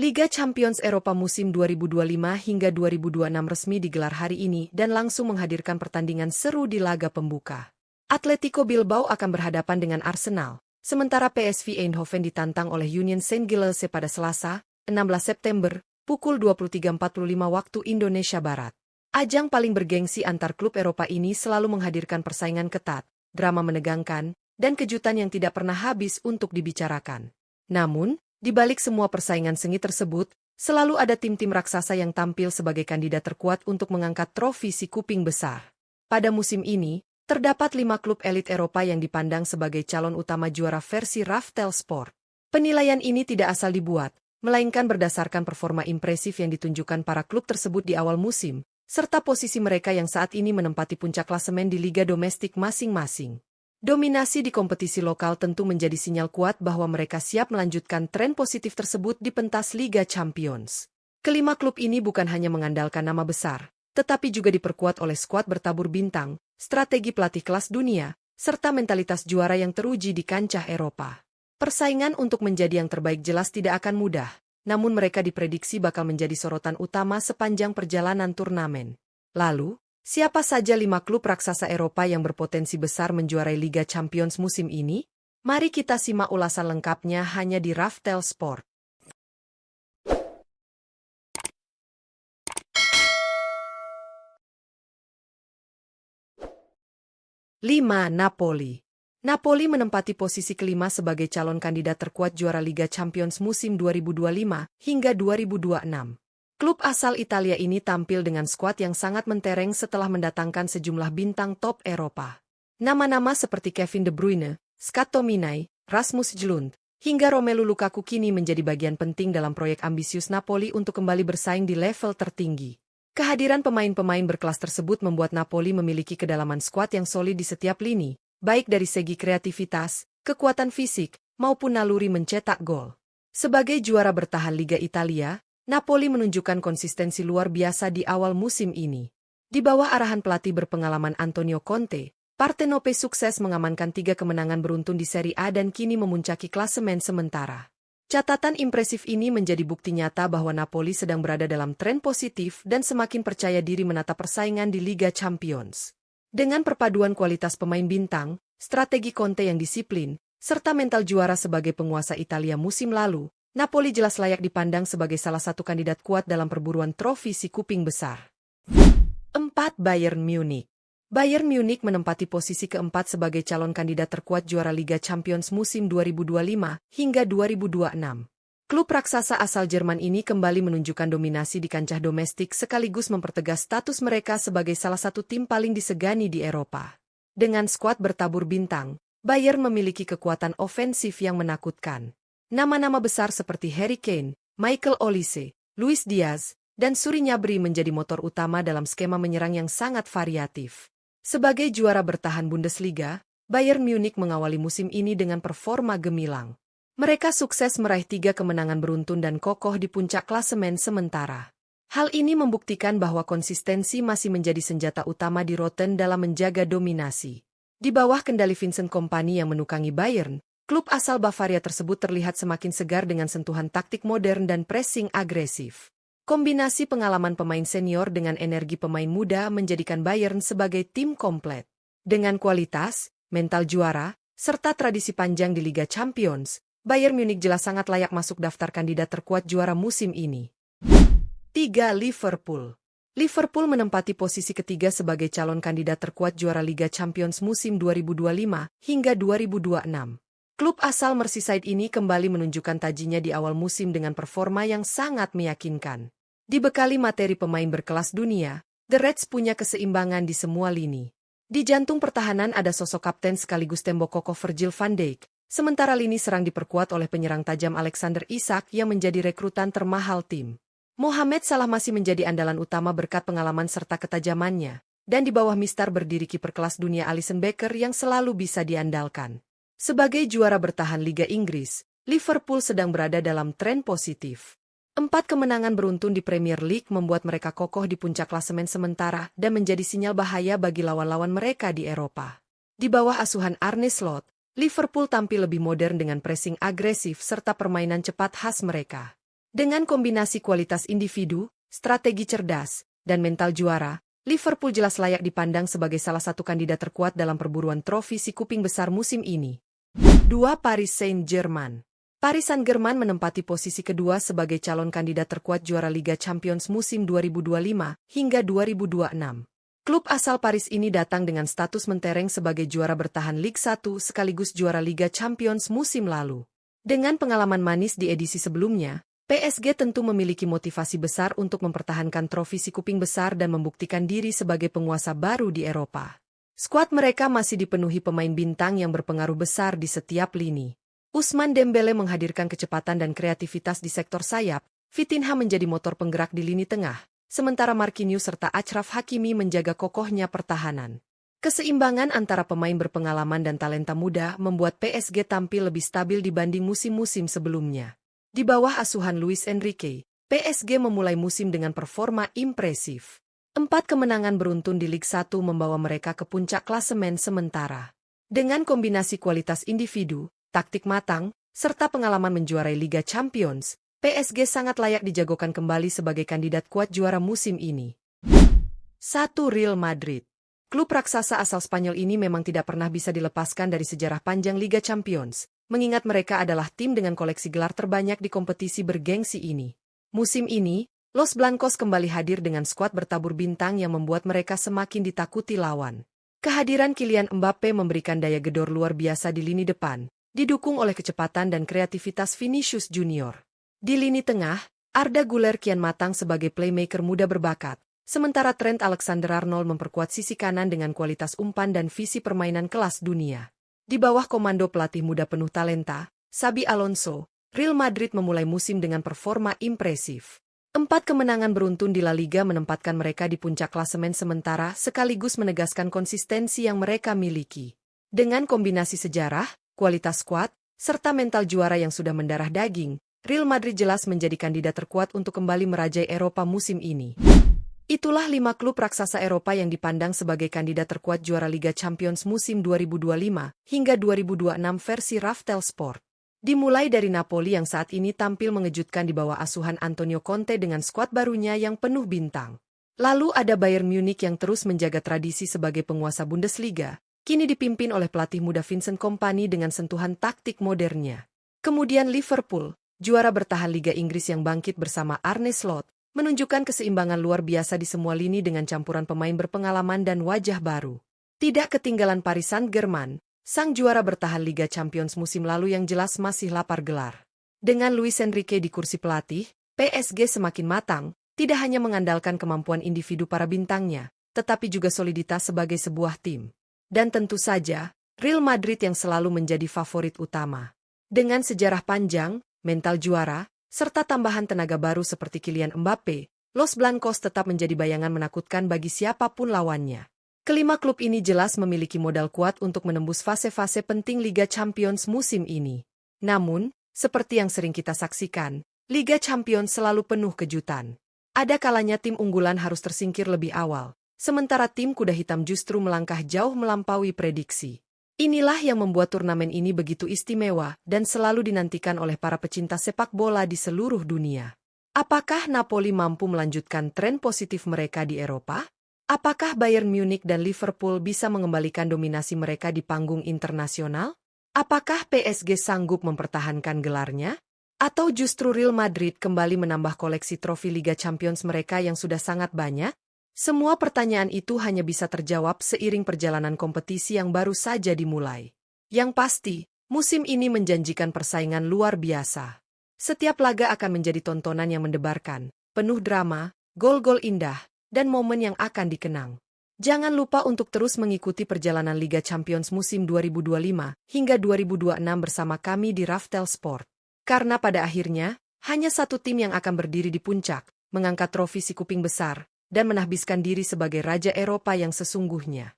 Liga Champions Eropa musim 2025 hingga 2026 resmi digelar hari ini dan langsung menghadirkan pertandingan seru di laga pembuka. Atletico Bilbao akan berhadapan dengan Arsenal, sementara PSV Eindhoven ditantang oleh Union Saint-Gilloise pada Selasa, 16 September, pukul 23.45 waktu Indonesia Barat. Ajang paling bergengsi antar klub Eropa ini selalu menghadirkan persaingan ketat, drama menegangkan, dan kejutan yang tidak pernah habis untuk dibicarakan. Namun, di balik semua persaingan sengit tersebut, selalu ada tim-tim raksasa yang tampil sebagai kandidat terkuat untuk mengangkat trofi si kuping besar. Pada musim ini, terdapat 5 klub elit Eropa yang dipandang sebagai calon utama juara versi Raftel Sport. Penilaian ini tidak asal dibuat, melainkan berdasarkan performa impresif yang ditunjukkan para klub tersebut di awal musim, serta posisi mereka yang saat ini menempati puncak klasemen di liga domestik masing-masing. Dominasi di kompetisi lokal tentu menjadi sinyal kuat bahwa mereka siap melanjutkan tren positif tersebut di pentas Liga Champions. Kelima klub ini bukan hanya mengandalkan nama besar, tetapi juga diperkuat oleh skuad bertabur bintang, strategi pelatih kelas dunia, serta mentalitas juara yang teruji di kancah Eropa. Persaingan untuk menjadi yang terbaik jelas tidak akan mudah, namun mereka diprediksi bakal menjadi sorotan utama sepanjang perjalanan turnamen. Lalu, siapa saja 5 klub raksasa Eropa yang berpotensi besar menjuarai Liga Champions musim ini? Mari kita simak ulasan lengkapnya hanya di Raftel Sport. 5. Napoli. Napoli menempati posisi kelima sebagai calon kandidat terkuat juara Liga Champions musim 2025 hingga 2026. Klub asal Italia ini tampil dengan skuad yang sangat mentereng setelah mendatangkan sejumlah bintang top Eropa. Nama-nama seperti Kevin De Bruyne, Scott Tominay, Rasmus Hjlund, hingga Romelu Lukaku kini menjadi bagian penting dalam proyek ambisius Napoli untuk kembali bersaing di level tertinggi. Kehadiran pemain-pemain berkelas tersebut membuat Napoli memiliki kedalaman skuad yang solid di setiap lini, baik dari segi kreativitas, kekuatan fisik, maupun naluri mencetak gol. Sebagai juara bertahan Liga Italia, Napoli menunjukkan konsistensi luar biasa di awal musim ini. Di bawah arahan pelatih berpengalaman Antonio Conte, Partenope sukses mengamankan 3 kemenangan beruntun di Serie A dan kini memuncaki klasemen sementara. Catatan impresif ini menjadi bukti nyata bahwa Napoli sedang berada dalam tren positif dan semakin percaya diri menatap persaingan di Liga Champions. Dengan perpaduan kualitas pemain bintang, strategi Conte yang disiplin, serta mental juara sebagai penguasa Italia musim lalu, Napoli jelas layak dipandang sebagai salah satu kandidat kuat dalam perburuan trofi si kuping besar. 4. Bayern Munich. Bayern Munich menempati posisi keempat sebagai calon kandidat terkuat juara Liga Champions musim 2025 hingga 2026. Klub raksasa asal Jerman ini kembali menunjukkan dominasi di kancah domestik sekaligus mempertegas status mereka sebagai salah satu tim paling disegani di Eropa. Dengan skuad bertabur bintang, Bayern memiliki kekuatan ofensif yang menakutkan. Nama-nama besar seperti Harry Kane, Michael Olise, Luis Diaz, dan Suri Gnabry menjadi motor utama dalam skema menyerang yang sangat variatif. Sebagai juara bertahan Bundesliga, Bayern Munich mengawali musim ini dengan performa gemilang. Mereka sukses meraih 3 kemenangan beruntun dan kokoh di puncak klasemen sementara. Hal ini membuktikan bahwa konsistensi masih menjadi senjata utama di Rotten dalam menjaga dominasi. Di bawah kendali Vincent Kompany yang menukangi Bayern, klub asal Bavaria tersebut terlihat semakin segar dengan sentuhan taktik modern dan pressing agresif. Kombinasi pengalaman pemain senior dengan energi pemain muda menjadikan Bayern sebagai tim komplet. Dengan kualitas, mental juara, serta tradisi panjang di Liga Champions, Bayern Munich jelas sangat layak masuk daftar kandidat terkuat juara musim ini. 3. Liverpool. Liverpool menempati posisi ketiga sebagai calon kandidat terkuat juara Liga Champions musim 2025 hingga 2026. Klub asal Merseyside ini kembali menunjukkan tajinya di awal musim dengan performa yang sangat meyakinkan. Dibekali materi pemain berkelas dunia, The Reds punya keseimbangan di semua lini. Di jantung pertahanan ada sosok kapten sekaligus tembok kokoh Virgil van Dijk, sementara lini serang diperkuat oleh penyerang tajam Alexander Isak yang menjadi rekrutan termahal tim. Mohamed Salah masih menjadi andalan utama berkat pengalaman serta ketajamannya, dan di bawah mistar berdiri kiper kelas dunia Alisson Becker yang selalu bisa diandalkan. Sebagai juara bertahan Liga Inggris, Liverpool sedang berada dalam tren positif. 4 kemenangan beruntun di Premier League membuat mereka kokoh di puncak klasemen sementara dan menjadi sinyal bahaya bagi lawan-lawan mereka di Eropa. Di bawah asuhan Arne Slot, Liverpool tampil lebih modern dengan pressing agresif serta permainan cepat khas mereka. Dengan kombinasi kualitas individu, strategi cerdas, dan mental juara, Liverpool jelas layak dipandang sebagai salah satu kandidat terkuat dalam perburuan trofi si kuping besar musim ini. 2. Paris Saint-Germain. Paris Saint-Germain menempati posisi kedua sebagai calon kandidat terkuat juara Liga Champions musim 2025 hingga 2026. Klub asal Paris ini datang dengan status mentereng sebagai juara bertahan Ligue 1 sekaligus juara Liga Champions musim lalu. Dengan pengalaman manis di edisi sebelumnya, PSG tentu memiliki motivasi besar untuk mempertahankan trofi si kuping besar dan membuktikan diri sebagai penguasa baru di Eropa. Skuad mereka masih dipenuhi pemain bintang yang berpengaruh besar di setiap lini. Ousmane Dembélé menghadirkan kecepatan dan kreativitas di sektor sayap, Vitinha menjadi motor penggerak di lini tengah, sementara Marquinhos serta Achraf Hakimi menjaga kokohnya pertahanan. Keseimbangan antara pemain berpengalaman dan talenta muda membuat PSG tampil lebih stabil dibanding musim-musim sebelumnya. Di bawah asuhan Luis Enrique, PSG memulai musim dengan performa impresif. 4 kemenangan beruntun di Ligue 1 membawa mereka ke puncak klasemen sementara. Dengan kombinasi kualitas individu, taktik matang, serta pengalaman menjuarai Liga Champions, PSG sangat layak dijagokan kembali sebagai kandidat kuat juara musim ini. 1. Real Madrid. Klub raksasa asal Spanyol ini memang tidak pernah bisa dilepaskan dari sejarah panjang Liga Champions, mengingat mereka adalah tim dengan koleksi gelar terbanyak di kompetisi bergengsi ini. Musim ini, Los Blancos kembali hadir dengan skuad bertabur bintang yang membuat mereka semakin ditakuti lawan. Kehadiran Kylian Mbappe memberikan daya gedor luar biasa di lini depan, didukung oleh kecepatan dan kreativitas Vinicius Junior. Di lini tengah, Arda Güler kian matang sebagai playmaker muda berbakat, sementara Trent Alexander-Arnold memperkuat sisi kanan dengan kualitas umpan dan visi permainan kelas dunia. Di bawah komando pelatih muda penuh talenta, Xabi Alonso, Real Madrid memulai musim dengan performa impresif. 4 kemenangan beruntun di La Liga menempatkan mereka di puncak klasemen sementara sekaligus menegaskan konsistensi yang mereka miliki. Dengan kombinasi sejarah, kualitas skuad, serta mental juara yang sudah mendarah daging, Real Madrid jelas menjadi kandidat terkuat untuk kembali merajai Eropa musim ini. Itulah 5 klub raksasa Eropa yang dipandang sebagai kandidat terkuat juara Liga Champions musim 2025 hingga 2026 versi Raftel Sport. Dimulai dari Napoli yang saat ini tampil mengejutkan di bawah asuhan Antonio Conte dengan skuad barunya yang penuh bintang. Lalu ada Bayern Munich yang terus menjaga tradisi sebagai penguasa Bundesliga, kini dipimpin oleh pelatih muda Vincent Kompany dengan sentuhan taktik modernnya. Kemudian Liverpool, juara bertahan Liga Inggris yang bangkit bersama Arne Slot, menunjukkan keseimbangan luar biasa di semua lini dengan campuran pemain berpengalaman dan wajah baru. Tidak ketinggalan Paris Saint-Germain, sang juara bertahan Liga Champions musim lalu yang jelas masih lapar gelar. Dengan Luis Enrique di kursi pelatih, PSG semakin matang, tidak hanya mengandalkan kemampuan individu para bintangnya, tetapi juga soliditas sebagai sebuah tim. Dan tentu saja, Real Madrid yang selalu menjadi favorit utama. Dengan sejarah panjang, mental juara, serta tambahan tenaga baru seperti Kylian Mbappe, Los Blancos tetap menjadi bayangan menakutkan bagi siapapun lawannya. Kelima klub ini jelas memiliki modal kuat untuk menembus fase-fase penting Liga Champions musim ini. Namun, seperti yang sering kita saksikan, Liga Champions selalu penuh kejutan. Ada kalanya tim unggulan harus tersingkir lebih awal, sementara tim kuda hitam justru melangkah jauh melampaui prediksi. Inilah yang membuat turnamen ini begitu istimewa dan selalu dinantikan oleh para pecinta sepak bola di seluruh dunia. Apakah Napoli mampu melanjutkan tren positif mereka di Eropa? Apakah Bayern Munich dan Liverpool bisa mengembalikan dominasi mereka di panggung internasional? Apakah PSG sanggup mempertahankan gelarnya? Atau justru Real Madrid kembali menambah koleksi trofi Liga Champions mereka yang sudah sangat banyak? Semua pertanyaan itu hanya bisa terjawab seiring perjalanan kompetisi yang baru saja dimulai. Yang pasti, musim ini menjanjikan persaingan luar biasa. Setiap laga akan menjadi tontonan yang mendebarkan, penuh drama, gol-gol indah, dan momen yang akan dikenang. Jangan lupa untuk terus mengikuti perjalanan Liga Champions musim 2025 hingga 2026 bersama kami di Raftel Sport. Karena pada akhirnya, hanya satu tim yang akan berdiri di puncak, mengangkat trofi si kuping besar, dan menahbiskan diri sebagai Raja Eropa yang sesungguhnya.